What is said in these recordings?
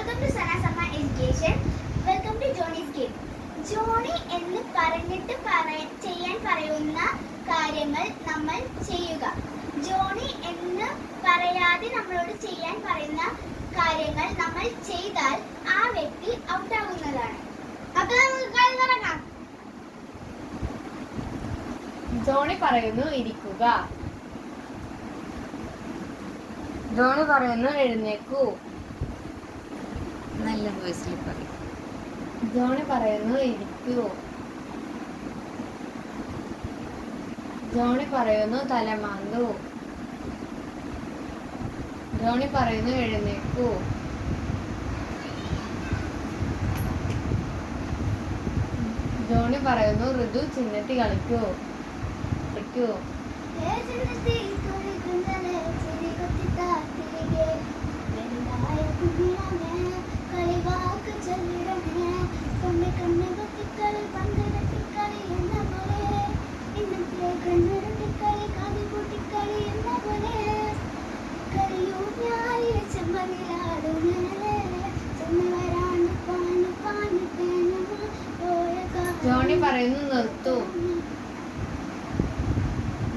Welcome to സന സമ്മ education. Welcome to Johnny's game. Johnny എന്ന് പറഞ്ഞിട്ട് ചെയ്യാൻ പറയുന്ന കാര്യങ്ങൾ നമ്മൾ ചെയ്യുക. ജോണി എന്ന് പറയാതെ നമ്മളോട് ചെയ്യാൻ പറയുന്ന കാര്യങ്ങൾ നമ്മൾ ചെയ്താൽ ആ വ്യക്തി ഔട്ടാകുന്നതാണ്. അപ്പോൾ നമുക്ക് കളി തുടങ്ങാം. ജോണി പറയുന്നു ഇരിക്കുക. ജോണി പറയുന്നു എഴുന്നേക്കൂ. നല്ല വോയിസിൽ പറയും. ജോണി പറയുന്നു ഇരിക്കൂ. ജോണി പറയുന്നു തലമാന്തൂ. ജോണി പറയുന്നു എഴുന്നേക്കൂ. ജോണി പറയുന്നു ഋതു ചിഹ്നത്തി കളിക്കൂ. കളിക്കൂ. ജോണി പറയുന്നു നിർത്തൂ.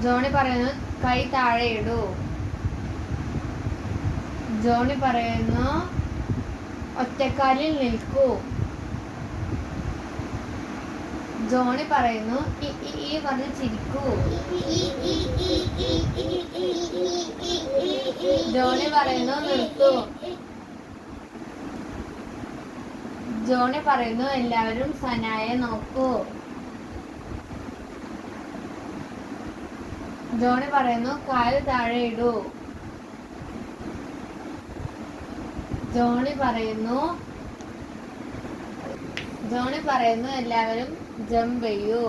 ജോണി പറയുന്നു കൈ താഴെ ഇടൂ. ജോണി പറയുന്നു ഒറ്റക്കാലിൽ നിൽക്കൂ. ജോണി പറയുന്നു ഈ പറഞ്ഞ് ചിരിക്കൂ. ജോണി പറയുന്നു നിർത്തൂ. ജോണി പറയുന്നു എല്ലാവരും സനായെ നോക്കൂ. ജോണി പറയുന്നു കാല് താഴെ ഇടൂ. ജോണി പറയുന്നു എല്ലാവരും ജമ്പ് ചെയ്യൂ.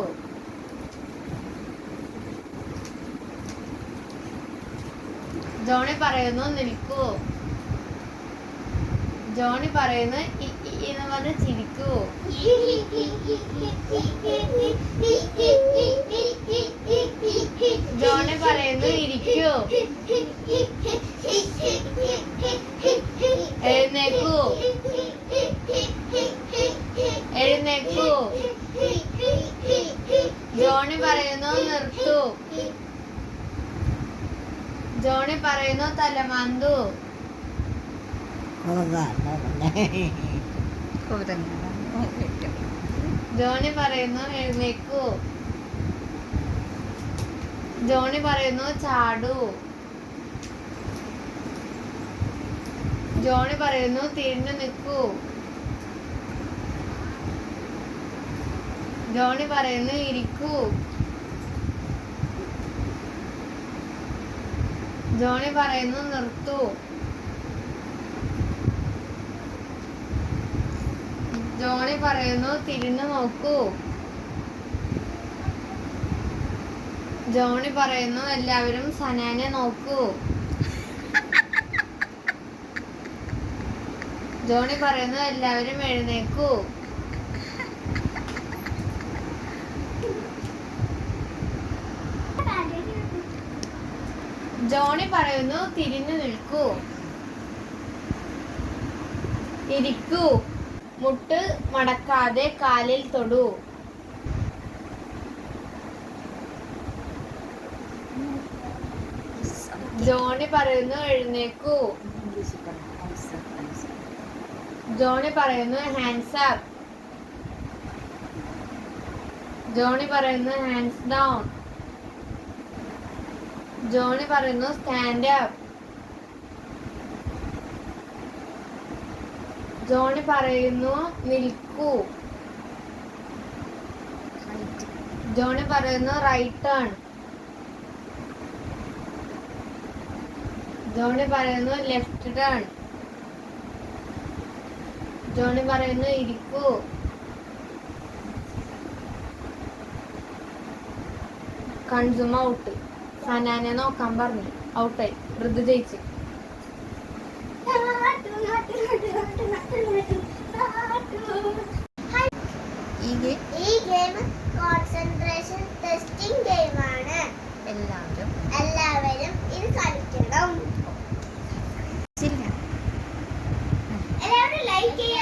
ജോണി പറയുന്നു നിൽക്കൂ. ജോണി പറയുന്നു എന്ന് പറഞ്ഞ് ചിരിക്കൂ. ജോണി പറയുന്നു ഇരിക്കൂ. എഴുന്നേക്കൂ. എഴുന്നേക്കൂ. ജോണി പറയുന്നു നിർത്തൂ. ജോണി പറയുന്നു തലമാന്തൂ. ജോണി പറയുന്നു എഴുന്നേക്കൂ. ജോണി പറയുന്നു ചാടൂ. ജോണി പറയുന്നു തിരിഞ്ഞു നിൽക്കൂ. ജോണി പറയുന്നു ഇരിക്കൂ. ജോണി പറയുന്നു നിർത്തൂ. ജോണി പറയുന്നു തിരിഞ്ഞു നോക്കൂ. ജോണി പറയുന്നു എല്ലാവരും സനാനെ നോക്കൂ. ജോണി പറയുന്നു എല്ലാവരും എഴുന്നേക്കൂ. ജോണി പറയുന്നു തിരിഞ്ഞു നിൽക്കൂ. ഇരിക്കൂ. മുട്ട് മടക്കാതെ കാലിൽ തൊടൂ. ജോണി പറയുന്നു എഴുന്നേക്കൂ. ജോണി പറയുന്നു ഹാൻഡ്സ് അപ്പ്. ജോണി പറയുന്നു ഹാൻഡ്സ് ഡൗൺ. ജോണി പറയുന്നു സ്റ്റാൻഡ് അപ്പ്. ജോണി പറയുന്നു നിൽക്കൂ. ജോണി പറയുന്നു റൈറ്റ് ടേൺ. ജോണി പറയുന്നു ലെഫ്റ്റ് ടേൺ. ജോണി പറയുന്നു ഇരിക്കൂ. കൺസും ഔട്ട്. സനാനെ നോക്കാൻ പറഞ്ഞു. ഔട്ടായി. ഋതു ജയിച്ചു. ഈ ഗെയിം കോൺസെൻട്രേഷൻ ടെസ്റ്റിംഗ് ഗെയിമാണ്. എല്ലാവരും ഇത് കളിക്കണം. എല്ലാവരും ലൈക്ക് ചെയ്യുക